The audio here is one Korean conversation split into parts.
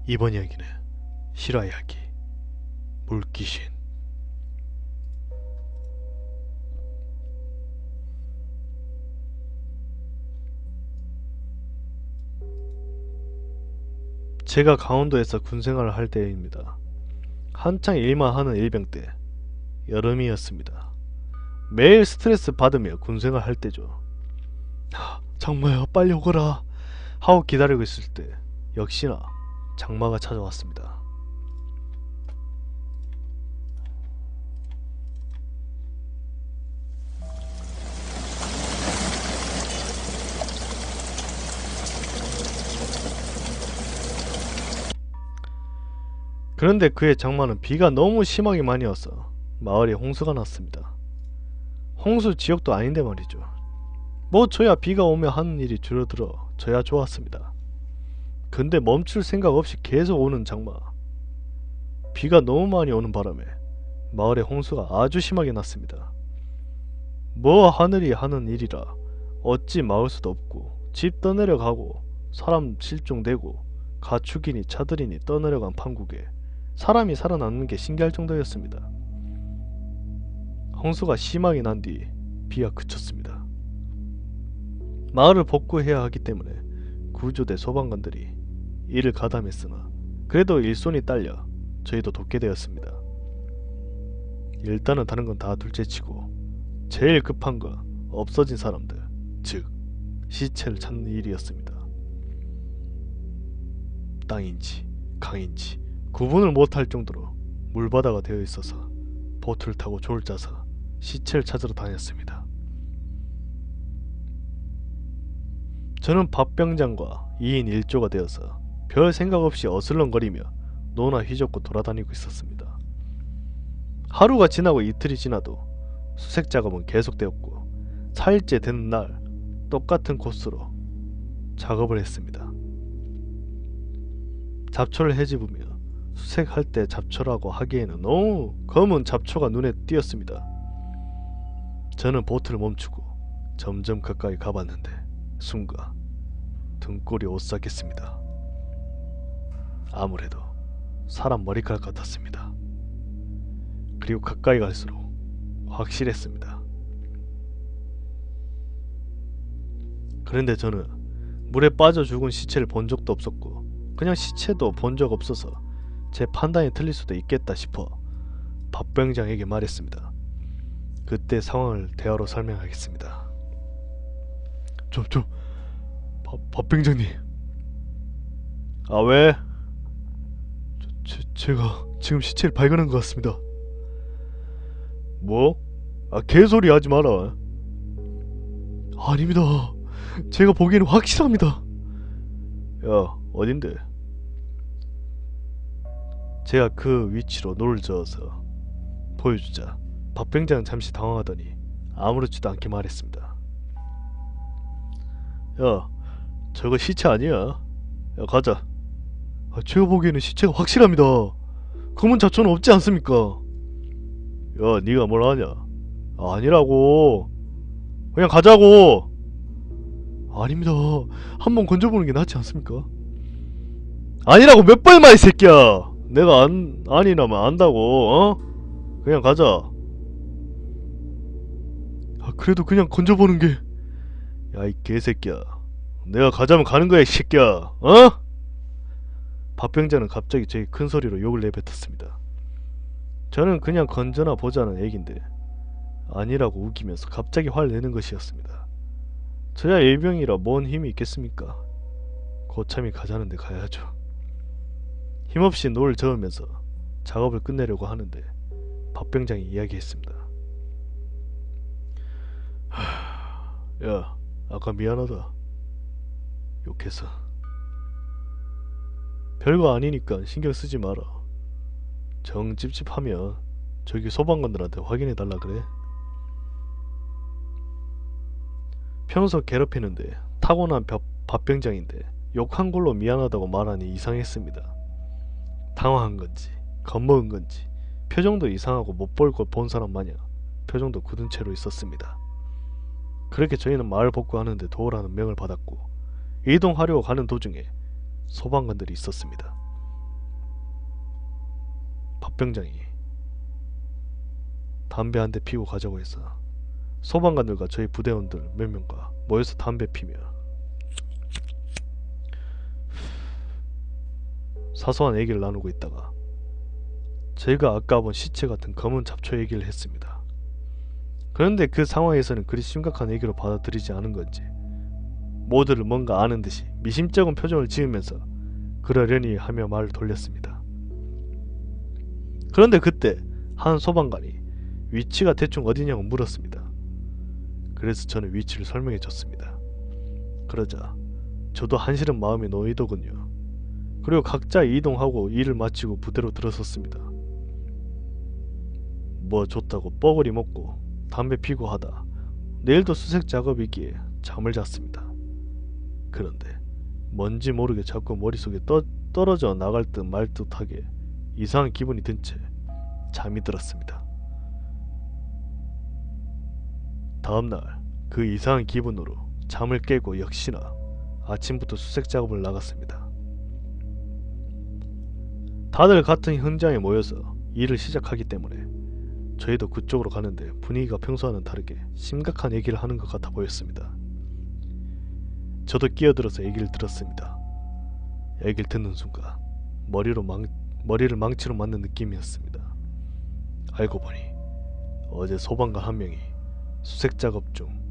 이번 이야기는 실화 이야기 물귀신. 제가 강원도에서 군생활을 할 때입니다. 한창 일만 하는 일병 때 여름이었습니다. 매일 스트레스 받으며 군생활 할 때죠. 장마야 빨리 오거라 하고 기다리고 있을 때 역시나 장마가 찾아왔습니다. 그런데 그해 장마는 비가 너무 심하게 많이 와서 마을에 홍수가 났습니다. 홍수 지역도 아닌데 말이죠. 뭐 저야 비가 오면 하는 일이 줄어들어 저야 좋았습니다. 근데 멈출 생각 없이 계속 오는 장마. 비가 너무 많이 오는 바람에 마을에 홍수가 아주 심하게 났습니다. 뭐 하늘이 하는 일이라 어찌 막을 수도 없고 집 떠내려가고 사람 실종되고 가축이니 차들이니 떠내려간 판국에 사람이 살아남는 게 신기할 정도였습니다. 홍수가 심하게 난 뒤 비가 그쳤습니다. 마을을 복구해야 하기 때문에 구조대 소방관들이 일을 가담했으나 그래도 일손이 딸려 저희도 돕게 되었습니다. 일단은 다른 건 다 둘째치고 제일 급한 건 없어진 사람들, 즉 시체를 찾는 일이었습니다. 땅인지 강인지 구분을 못할 정도로 물바다가 되어 있어서 보트를 타고 조를 짜서 시체를 찾으러 다녔습니다. 저는 밥병장과 2인 1조가 되어서 별 생각 없이 어슬렁거리며 노나 휘젓고 돌아다니고 있었습니다. 하루가 지나고 이틀이 지나도 수색 작업은 계속되었고 4일째 되는 날 똑같은 코스로 작업을 했습니다. 잡초를 헤집으며 수색할 때 잡초라고 하기에는 너무 검은 잡초가 눈에 띄었습니다. 저는 보트를 멈추고 점점 가까이 가봤는데 순간 등골이 오싹했습니다. 아무래도 사람 머리카락 같았습니다. 그리고 가까이 갈수록 확실했습니다. 그런데 저는 물에 빠져 죽은 시체를 본 적도 없었고 그냥 시체도 본 적 없어서 제 판단이 틀릴 수도 있겠다 싶어 밥병장에게 말했습니다. 그때 상황을 대화로 설명하겠습니다. 밥병장님. 아 왜? 제가 지금 시체를 발견한 것 같습니다. 뭐? 아 개소리 하지 마라. 아닙니다. 제가 보기에는 확실합니다. 야 어딘데? 제가 그 위치로 노를 저어서 보여주자 밥병장은 잠시 당황하더니 아무렇지도 않게 말했습니다. 야 저거 시체 아니야. 야 가자. 아, 제가 보기에는 시체가 확실합니다. 검은 잡초는 없지 않습니까? 야 니가 뭘 하냐. 아, 아니라고. 그냥 가자고. 아닙니다. 한번 건져보는 게 낫지 않습니까? 아니라고 몇 번을 말해 이 새끼야. 내가 아니라면 안다고. 어? 그냥 가자. 아 그래도 그냥 건져보는 게. 야 이 개새끼야. 내가 가자면 가는 거야 이 새끼야. 어? 밥병자는 갑자기 제게 큰 소리로 욕을 내뱉었습니다. 저는 그냥 건져나 보자는 얘긴데 아니라고 우기면서 갑자기 화를 내는 것이었습니다. 저야 일병이라 뭔 힘이 있겠습니까? 고참이 가자는데 가야죠. 힘없이 노를 저으면서 작업을 끝내려고 하는데 밥병장이 이야기했습니다. 야 아까 미안하다 욕해서. 별거 아니니까 신경 쓰지 마라. 정 찝찝하면 저기 소방관들한테 확인해달라 그래. 평소 괴롭히는데 타고난 밥병장인데 욕한 걸로 미안하다고 말하니 이상했습니다. 당황한 건지 겁먹은 건지 표정도 이상하고 못 볼 걸 본 사람 마냥 표정도 굳은 채로 있었습니다. 그렇게 저희는 마을 복구하는데 도우라는 명을 받았고 이동하려고 가는 도중에 소방관들이 있었습니다. 밥병장이 담배 한 대 피고 가자고 해서 소방관들과 저희 부대원들 몇 명과 모여서 담배 피며 사소한 얘기를 나누고 있다가 저희가 아까 본 시체 같은 검은 잡초 얘기를 했습니다. 그런데 그 상황에서는 그리 심각한 얘기로 받아들이지 않은 건지 모두를 뭔가 아는 듯이 미심쩍은 표정을 지으면서 그러려니 하며 말을 돌렸습니다. 그런데 그때 한 소방관이 위치가 대충 어디냐고 물었습니다. 그래서 저는 위치를 설명해 줬습니다. 그러자 저도 한시름 마음이 놓이더군요. 그리고 각자 이동하고 일을 마치고 부대로 들어섰습니다. 뭐 좋다고 뻐글이 먹고 담배 피고 하다 내일도 수색 작업이기에 잠을 잤습니다. 그런데 뭔지 모르게 자꾸 머릿속에 떨어져 나갈 듯 말 듯하게 이상한 기분이 든 채 잠이 들었습니다. 다음날 그 이상한 기분으로 잠을 깨고 역시나 아침부터 수색 작업을 나갔습니다. 다들 같은 현장에 모여서 일을 시작하기 때문에 저희도 그쪽으로 가는데 분위기가 평소와는 다르게 심각한 얘기를 하는 것 같아 보였습니다. 저도 끼어들어서 얘기를 들었습니다. 얘기를 듣는 순간 머리를 망치로 맞는 느낌이었습니다. 알고 보니 어제 소방관 한 명이 수색 작업 중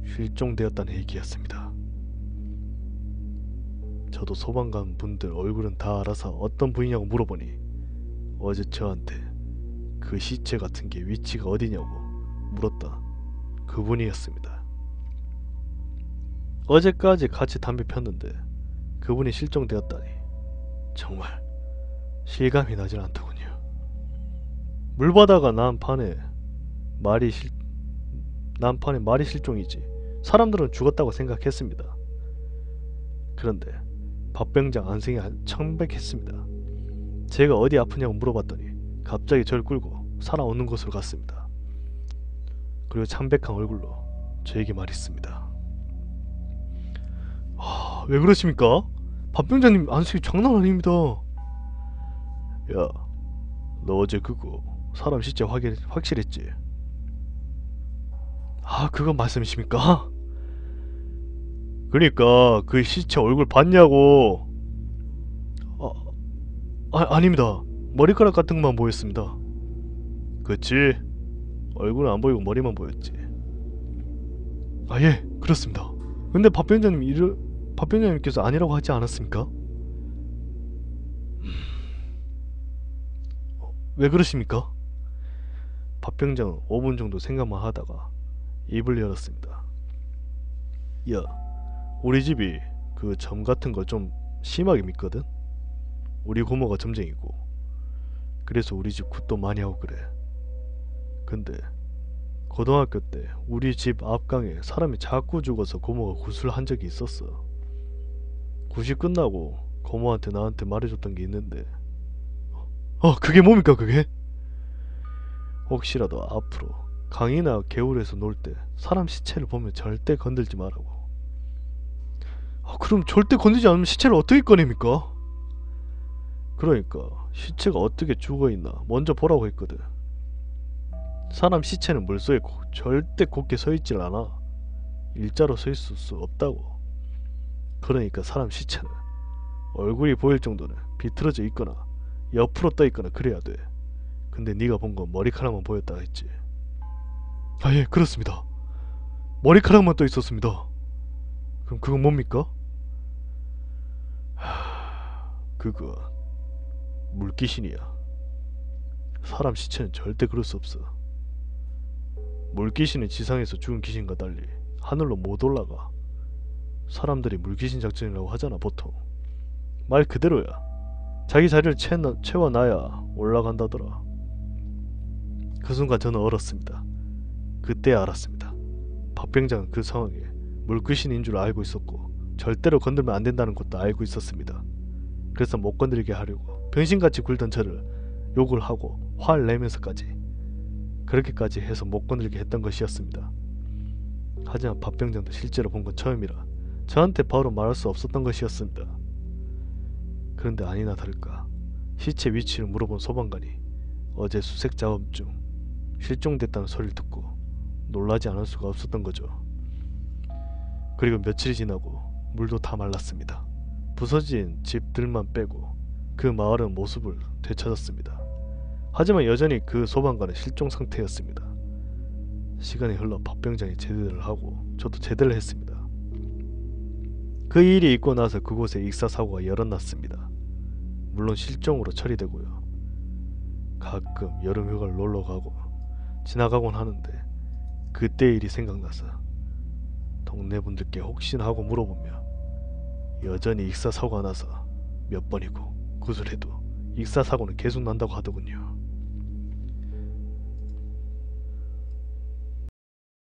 실종되었다는 얘기였습니다. 저도 소방관 분들 얼굴은 다 알아서 어떤 분이냐고 물어보니 어제 저한테 그 시체 같은 게 위치가 어디냐고 물었다 그분이었습니다. 어제까지 같이 담배 폈는데 그분이 실종되었다니 정말 실감이 나질 않더군요. 물바다가 난판에 말이 실종이지 사람들은 죽었다고 생각했습니다. 그런데 밥병장 안색이 청백했습니다. 제가 어디 아프냐고 물어봤더니 갑자기 저를 끌고 살아오는 곳으로 갔습니다. 그리고 창백한 얼굴로 저에게 말했습니다. 왜 그러십니까? 밥병장님 안색이 장난 아닙니다. 야, 너 어제 그거 사람 시체 확실했지? 그건 말씀이십니까? 그니까 그 시체 얼굴 봤냐고. 아닙니다. 머리카락 같은 것만 보였습니다. 그치? 얼굴은 안 보이고 머리만 보였지. 예, 그렇습니다. 근데 밥병장님께서 아니라고 하지 않았습니까? 왜 그러십니까? 밥병장은 5분 정도 생각만 하다가 입을 열었습니다. 야, 우리 집이 그 점 같은 걸 좀 심하게 믿거든? 우리 고모가 점쟁이고 그래서 우리 집 굿도 많이 하고 그래. 근데 고등학교 때 우리 집 앞강에 사람이 자꾸 죽어서 고모가 굿을 한 적이 있었어. 굿이 끝나고 고모한테 나한테 말해줬던 게 있는데 그게 뭡니까 그게? 혹시라도 앞으로 강이나 개울에서 놀 때 사람 시체를 보면 절대 건들지 말라고. 그럼 절대 건들지 않으면 시체를 어떻게 꺼냅니까? 그러니까 시체가 어떻게 죽어있나 먼저 보라고 했거든. 사람 시체는 물속에 절대 곧게 서있질 않아. 일자로 서있을 수 없다고. 그러니까 사람 시체는 얼굴이 보일 정도는 비틀어져 있거나 옆으로 떠 있거나 그래야 돼. 근데 네가 본 건 머리카락만 보였다 했지. 예, 그렇습니다. 머리카락만 떠 있었습니다. 그럼 그건 뭡니까? 그거 물귀신이야. 사람 시체는 절대 그럴 수 없어. 물귀신은 지상에서 죽은 귀신과 달리 하늘로 못 올라가. 사람들이 물귀신 작전이라고 하잖아 보통. 말 그대로야. 자기 자리를 채워놔야 올라간다더라. 그 순간 저는 얼었습니다. 그때 알았습니다. 밥병장은 그 상황에 물귀신인 줄 알고 있었고 절대로 건들면 안 된다는 것도 알고 있었습니다. 그래서 못 건들게 하려고 병신같이 굴던 저를 욕을 하고 화를 내면서까지 그렇게까지 해서 못 건들게 했던 것이었습니다. 하지만 밥병장도 실제로 본 건 처음이라 저한테 바로 말할 수 없었던 것이었습니다. 그런데 아니나 다를까 시체 위치를 물어본 소방관이 어제 수색 작업 중 실종됐다는 소리를 듣고 놀라지 않을 수가 없었던 거죠. 그리고 며칠이 지나고 물도 다 말랐습니다. 부서진 집들만 빼고 그 마을은 모습을 되찾았습니다. 하지만 여전히 그 소방관은 실종 상태였습니다. 시간이 흘러 박병장이 제대를 하고 저도 제대를 했습니다. 그 일이 있고 나서 그곳에 익사사고가 여럿 났습니다. 물론 실종으로 처리되고요. 가끔 여름휴가를 놀러가고 지나가곤 하는데 그때 일이 생각나서 동네 분들께 혹시나 하고 물어보며 여전히 익사사고가 나서 몇 번이고 구술해도 익사사고는 계속 난다고 하더군요.